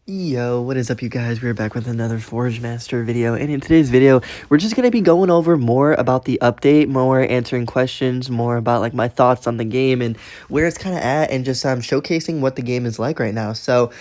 Yo, what is up, you guys? We're back with another Forge Master video, and in today's video, we're just going to be going over more about the update, more answering questions, more about like my thoughts on the game and where it's kind of at, and just showcasing what the game is like right now. So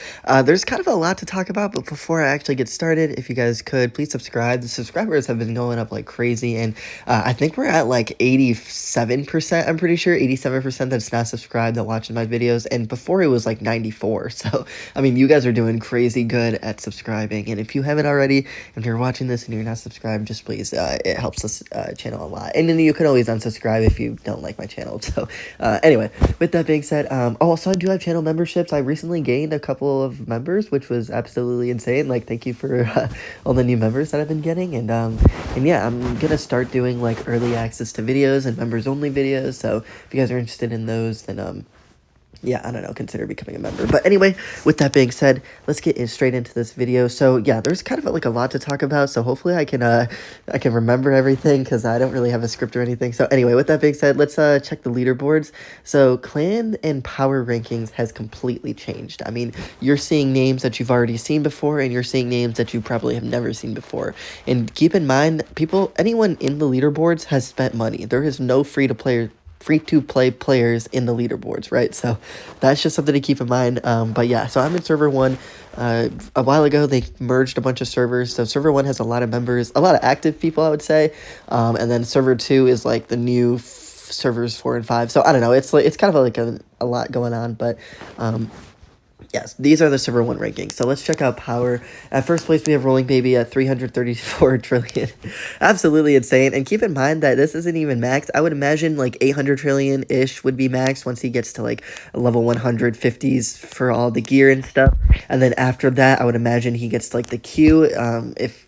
there's kind of a lot to talk about, but before I actually get started, if you guys could, please subscribe. The subscribers have been going up like crazy, and I think we're at like 87%, I'm pretty sure, 87% that's not subscribed that watches my videos, and before it was like 94, so I mean, you guys are doing crazy good at subscribing, and if you haven't already, if you're watching this and you're not subscribed, just please, it helps us channel a lot. And then you can always unsubscribe if you don't like my channel. So anyway, with that being said, also I do have channel memberships. I recently gained a couple of members, which was absolutely insane. Like, thank you for all the new members that I've been getting, and yeah, I'm gonna start doing like early access to videos and members only videos. So if you guys are interested in those, then yeah, I don't know, consider becoming a member. But anyway, with that being said, let's get straight into this video. So yeah, there's kind of like a lot to talk about, so hopefully I can remember everything, because I don't really have a script or anything. So anyway, with that being said, let's check the leaderboards. So clan and power rankings has completely changed. I mean, you're seeing names that you've already seen before, and you're seeing names that you probably have never seen before. And keep in mind, anyone in the leaderboards has spent money. There is no free-to-play players in the leaderboards, right? So that's just something to keep in mind. But yeah, so I'm in server 1. A while ago, they merged a bunch of servers. So server 1 has a lot of members, a lot of active people, I would say. And then server 2 is like the new servers 4 and 5. So I don't know. It's kind of like a lot going on, but yes, these are the server 1 rankings. So let's check out power. At first place, we have Rolling Baby at 334 trillion. Absolutely insane. And keep in mind that this isn't even maxed. I would imagine like 800 trillion-ish would be maxed once he gets to like level 150s for all the gear and stuff. And then after that, I would imagine he gets like the Q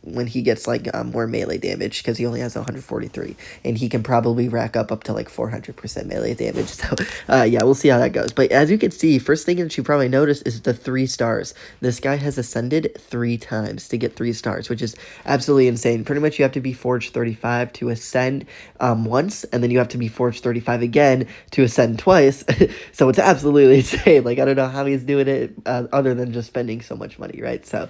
when he gets like more melee damage, because he only has 143. And he can probably rack up to like 400% melee damage. So yeah, we'll see how that goes. But as you can see, first thing that you probably noticed is the 3 stars. This guy has ascended 3 times to get 3 stars, which is absolutely insane. Pretty much you have to be Forged 35 to ascend once, and then you have to be Forged 35 again to ascend twice. So it's absolutely insane. Like, I don't know how he's doing it other than just spending so much money, right? So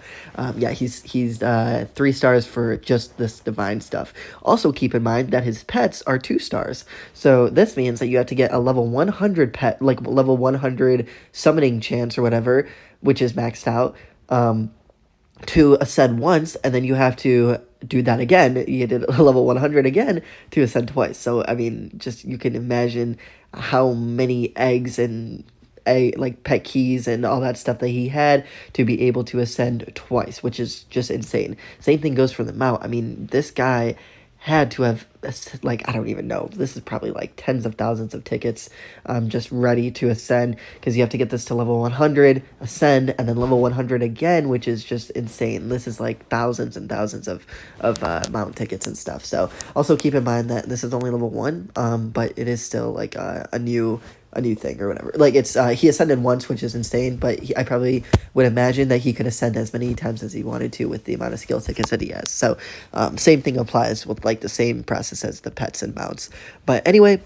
yeah, he's 3 stars for just this divine stuff. Also keep in mind that his pets are 2 stars. So this means that you have to get a level 100 pet, like level 100 summoning chance or whatever, which is maxed out, to ascend once, and then you have to do that again. You did level 100 again to ascend twice. So I mean, just you can imagine how many eggs and like pet keys and all that stuff that he had to be able to ascend twice, which is just insane. Same thing goes for the mount. I mean, this guy had to have, like, I don't even know, this is probably like tens of thousands of tickets just ready to ascend, because you have to get this to level 100, ascend, and then level 100 again, which is just insane. This is like thousands and thousands of mount tickets and stuff. So also keep in mind that this is only level 1, but it is still like a new thing or whatever. Like, it's he ascended once, which is insane, but I probably would imagine that he could ascend as many times as he wanted to with the amount of skill tickets that he has. So same thing applies with like the same process as the pets and mounts. But anyway,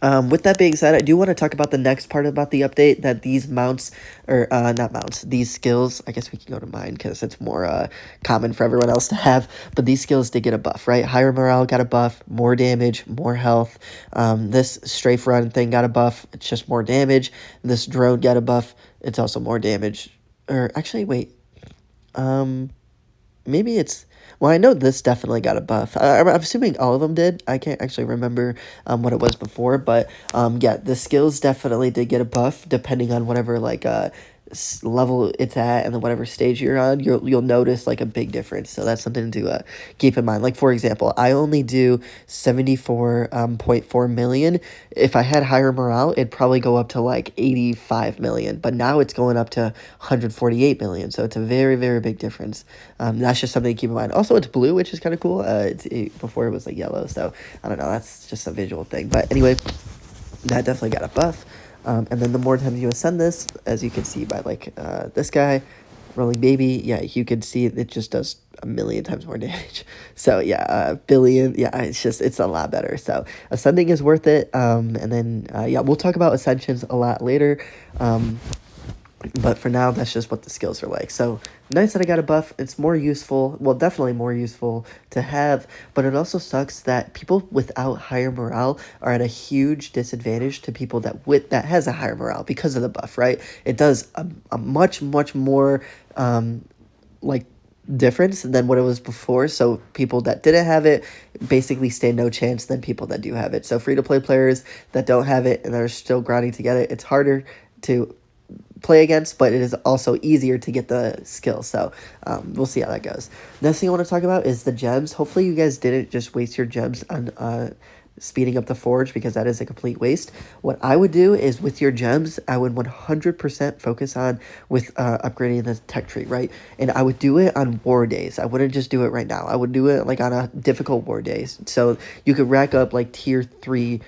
with that being said, I do want to talk about the next part about the update, that these mounts, or not mounts, these skills, I guess we can go to mine because it's more common for everyone else to have, but these skills did get a buff, right? Higher morale got a buff, more damage, more health. This strafe run thing got a buff, it's just more damage. This drone got a buff, it's also more damage. Or actually, wait, maybe it's... Well, I know this definitely got a buff. I'm assuming all of them did. I can't actually remember what it was before, but yeah, the skills definitely did get a buff depending on whatever like level it's at, and then whatever stage you're on, you'll notice like a big difference. So that's something to keep in mind. Like, for example, I only do 74.4 million. If I had higher morale, it'd probably go up to like 85 million, but now it's going up to 148 million. So it's a very, very big difference. That's just something to keep in mind. Also, it's blue, which is kind of cool. Before it was like yellow, so I don't know, that's just a visual thing. But anyway, that definitely got a buff. And then the more times you ascend this, as you can see by like this guy, Rolling Baby, yeah, you can see it just does a million times more damage. So yeah, billion, yeah, it's a lot better. So ascending is worth it. And then yeah, we'll talk about ascensions a lot later. But for now, that's just what the skills are like. So nice that I got a buff. It's more useful. Well, definitely more useful to have. But it also sucks that people without higher morale are at a huge disadvantage to people that has a higher morale because of the buff, right? It does a much more like difference than what it was before. So people that didn't have it basically stand no chance than people that do have it. So free to play players that don't have it and are still grinding to get it, it's harder to play against, but it is also easier to get the skill. So we'll see how that goes. Next thing I want to talk about is the gems. Hopefully you guys didn't just waste your gems on speeding up the forge, because that is a complete waste. What I would do is with your gems, I would 100% focus on with upgrading the tech tree, right? And I would do it on war days. I wouldn't just do it right now. I would do it like on a difficult war days. So you could rack up like tier 3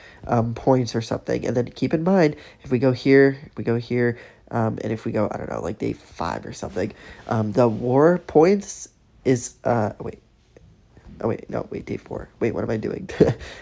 points or something. And then keep in mind, if we go here, and if we go, I don't know, like day 5 or something, the war points is, day 4. Wait, what am I doing?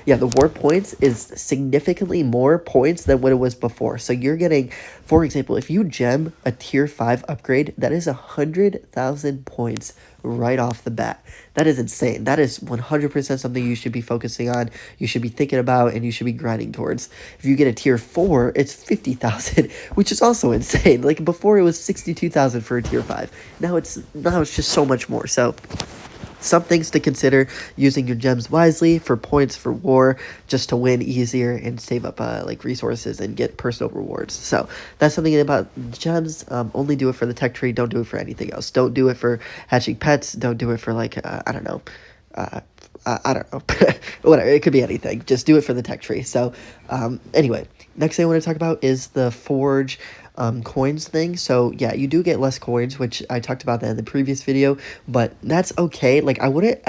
Yeah, the war points is significantly more points than what it was before. So you're getting, for example, if you gem a tier 5 upgrade, that is 100,000 points right off the bat. That is insane. That is 100% something you should be focusing on, you should be thinking about, and you should be grinding towards. If you get a tier 4, it's 50,000, which is also insane. Like before it was 62,000 for a tier 5. Now it's just so much more. So some things to consider: using your gems wisely for points for war, just to win easier and save up like resources and get personal rewards. So that's something about gems. Only do it for the tech tree. Don't do it for anything else. Don't do it for hatching pets. Don't do it for like I don't know. I don't know. Whatever, it could be anything. Just do it for the tech tree. So anyway, next thing I want to talk about is the forge coins thing. So yeah, you do get less coins, which I talked about that in the previous video, but that's okay. Like I wouldn't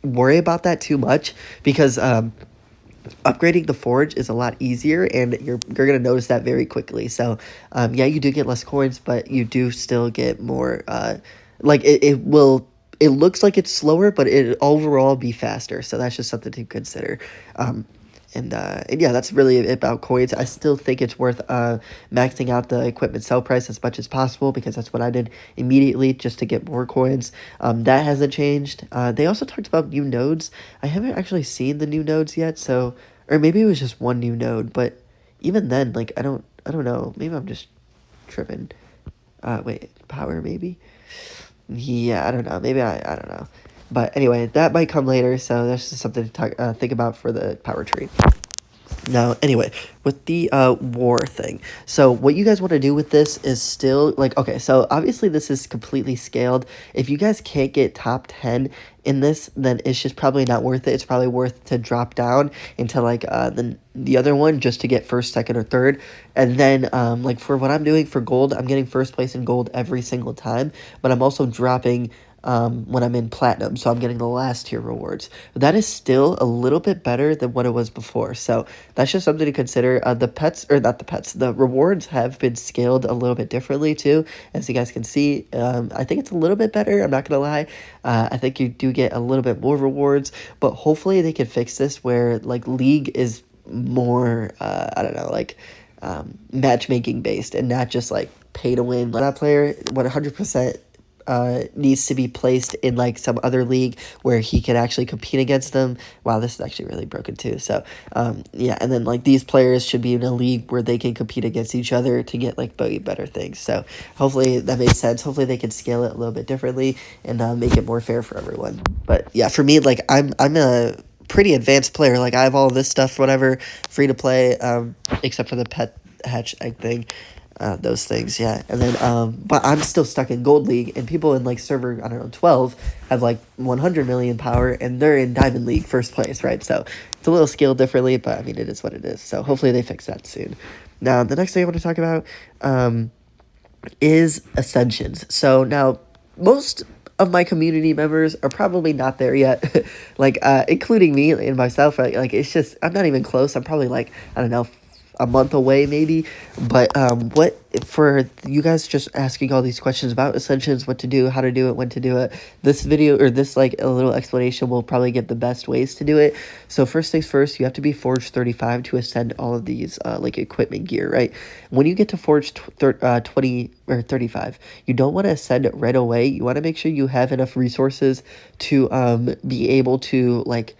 worry about that too much, because upgrading the forge is a lot easier, and you're gonna notice that very quickly. So yeah, you do get less coins, but you do still get more like it looks like it's slower, but it overall be faster. So that's just something to consider. And yeah, that's really it about coins. I still think it's worth maxing out the equipment sell price as much as possible, because that's what I did immediately just to get more coins. That hasn't changed. They also talked about new nodes. I haven't actually seen the new nodes yet, so, or maybe it was just one new node, but even then, like I don't know. Maybe I'm just tripping. Wait, power maybe? Yeah, I don't know. Maybe I don't know. But anyway, that might come later, so that's just something to think about for the power tree. Now, anyway, with the war thing. So what you guys want to do with this is still, like, okay, so obviously this is completely scaled. If you guys can't get top 10 in this, then it's just probably not worth it. It's probably worth to drop down into, like, the other one just to get first, second, or third. And then, like, for what I'm doing for gold, I'm getting first place in gold every single time, but I'm also dropping when I'm in platinum, so I'm getting the last tier rewards. That is still a little bit better than what it was before, so that's just something to consider. The rewards have been scaled a little bit differently too, as you guys can see. I think it's a little bit better, I'm not gonna lie. I think you do get a little bit more rewards, but hopefully they can fix this where like League is more I don't know, like matchmaking based and not just like pay to win. That player 100% needs to be placed in like some other league where he can actually compete against them. Wow, this is actually really broken too. So yeah, and then like these players should be in a league where they can compete against each other to get like better things. So hopefully that makes sense. Hopefully they can scale it a little bit differently and make it more fair for everyone. But yeah, for me, like I'm a pretty advanced player. Like I have all this stuff, whatever, free to play, except for the pet hatch egg thing. Those things, yeah. And then, but I'm still stuck in Gold League, and people in, like, server, I don't know, 12 have, like, 100 million power, and they're in Diamond League first place, right? So it's a little scaled differently, but, I mean, it is what it is. So hopefully they fix that soon. Now, the next thing I want to talk about is ascensions. So now, most of my community members are probably not there yet, like, including me and myself, right? Like, it's just, I'm not even close. I'm probably, like, I don't know, a month away maybe. But what for you guys just asking all these questions about ascensions, what to do, how to do it, when to do it, this video or this like a little explanation will probably give the best ways to do it. So first things first, you have to be Forge 35 to ascend all of these like equipment gear, right? When you get to Forge 20 or 35, you don't want to ascend right away. You want to make sure you have enough resources to be able to like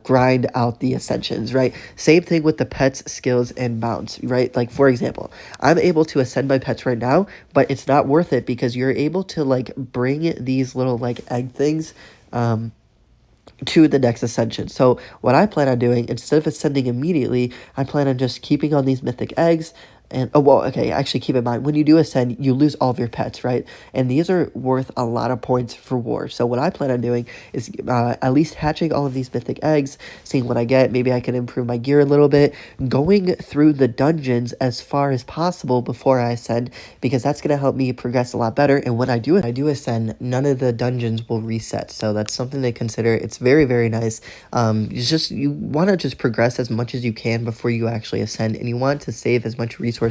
grind out the ascensions, right? Same thing with the pets, skills, and mounts, right? Like, for example, I'm able to ascend my pets right now, but it's not worth it because you're able to, like, bring these little, like, egg things, to the next ascension. So what I plan on doing, instead of ascending immediately, I plan on just keeping on these mythic eggs. And oh well, okay, actually keep in mind when you do ascend, you lose all of your pets, right? And these are worth a lot of points for war. So what I plan on doing is at least hatching all of these mythic eggs, seeing what I get. Maybe I can improve my gear a little bit, going through the dungeons as far as possible before I ascend, because that's gonna help me progress a lot better. And when I do ascend, none of the dungeons will reset. So that's something to consider. It's very, very nice. You want to just progress as much as you can before you actually ascend, and you want to save as much resources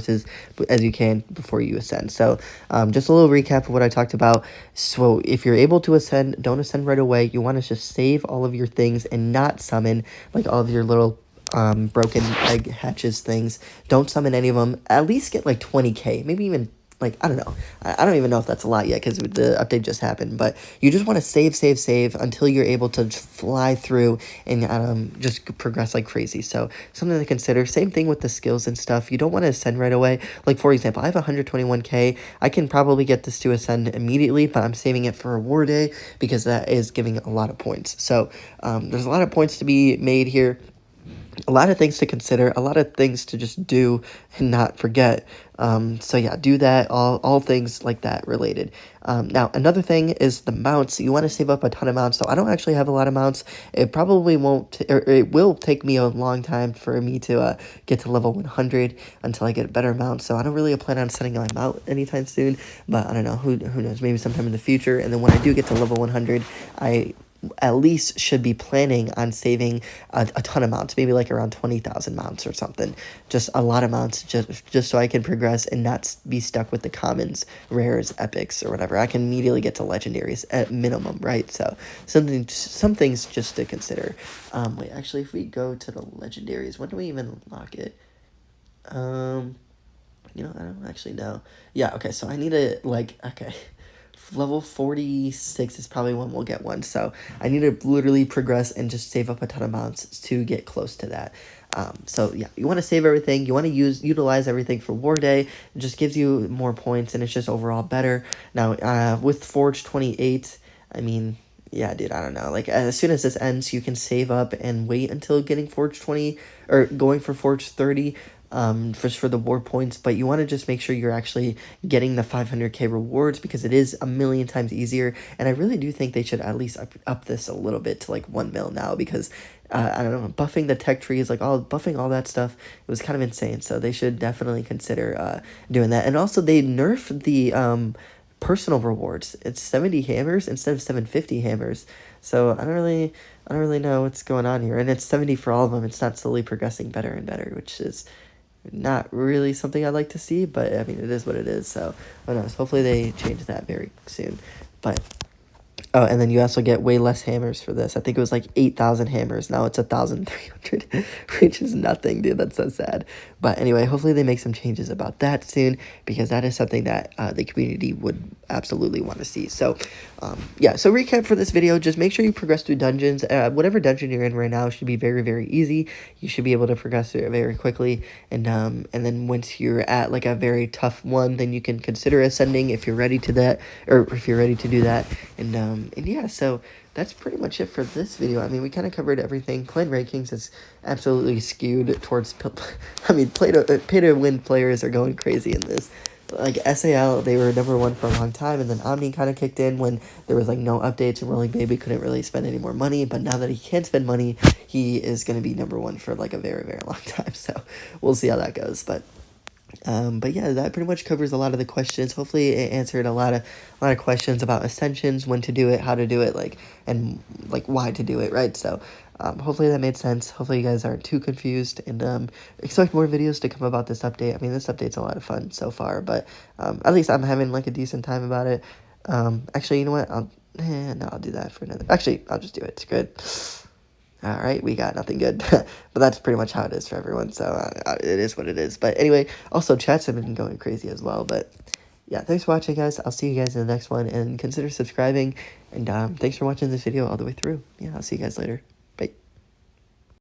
as you can before you ascend. So just a little recap of what I talked about. So if you're able to ascend, don't ascend right away. You want to just save all of your things and not summon like all of your little broken egg hatches things. Don't summon any of them. At least get like 20k, maybe even like, I don't know. I don't even know if that's a lot yet because the update just happened. But you just want to save until you're able to fly through and just progress like crazy. So something to consider. Same thing with the skills and stuff. You don't want to ascend right away. Like, for example, I have 121k. I can probably get this to ascend immediately, but I'm saving it for a war day because that is giving a lot of points. So there's a lot of points to be made here. A lot of things to consider, a lot of things to just do and not forget. So yeah, do that, all things like that related. Now, another thing is the mounts. You want to save up a ton of mounts. So I don't actually have a lot of mounts. It probably won't, or it will take me a long time for me to get to level 100 until I get a better mount. So I don't really plan on setting my mount anytime soon, but I don't know, who knows, maybe sometime in the future. And then when I do get to level 100, I at least should be planning on saving a ton of mounts, maybe like around 20,000 mounts or something. Just a lot of mounts, just so I can progress and not be stuck with the commons, rares, epics, or whatever. I can immediately get to legendaries at minimum, right? So some things just to consider. Wait, actually, if we go to the legendaries, when do we even unlock it? I don't actually know. Yeah, okay, so I need to, like, okay. Level 46 is probably when we'll get one. So I need to literally progress and just save up a ton of mounts to get close to that. So yeah, you want to save everything. You want to utilize everything for War Day. It just gives you more points and it's just overall better. Now, with Forge 28, I mean, yeah, dude, I don't know. Like, as soon as this ends, you can save up and wait until getting Forge 20 or going for Forge 30. For the war points, but you want to just make sure you're actually getting the 500k rewards because it is a million times easier. And I really do think they should at least up this a little bit to like 1 mil now because I don't know, buffing the tech trees, like buffing all that stuff, it was kind of insane. So they should definitely consider doing that. And also they nerfed the personal rewards. It's 70 hammers instead of 750 hammers. So I don't really know what's going on here. And it's 70 for all of them. It's not slowly progressing better and better, which is not really something I'd like to see, but I mean, it is what it is. So who knows? Hopefully they change that very soon. But oh, and then you also get way less hammers for this. I think it was like 8,000 hammers. Now it's 1,300, which is nothing, dude. That's so sad. But anyway, hopefully they make some changes about that soon because that is something that the community would absolutely want to see. So, yeah. So recap for this video, just make sure you progress through dungeons. Whatever dungeon you're in right now should be very, very easy. You should be able to progress through it very quickly. And then once you're at like a very tough one, then you can consider ascending if you're ready to that, or if you're ready to do that. And yeah, so that's pretty much it for this video. I mean, we kind of covered everything. Clan rankings is absolutely skewed towards, I mean, pay to win players are going crazy in this. Like SAL, they were number one for a long time, and then Omni kind of kicked in when there was like no updates and Rolling Baby couldn't really spend any more money. But now that he can spend money, he is going to be number one for like a very, very long time. So we'll see how that goes. But yeah, that pretty much covers a lot of the questions. Hopefully it answered a lot of questions about ascensions, when to do it, how to do it, like, and like why to do it, right? So Hopefully that made sense. Hopefully you guys aren't too confused, and expect more videos to come about this update. I mean, this update's a lot of fun so far, but at least I'm having like a decent time about it. Actually, you know what? No, I'll do that for another. Actually, I'll just do it. It's good. All right, we got nothing good, but that's pretty much how it is for everyone. So it is what it is. But anyway, also chats have been going crazy as well. But yeah, thanks for watching, guys. I'll see you guys in the next one, and consider subscribing. And thanks for watching this video all the way through. Yeah, I'll see you guys later.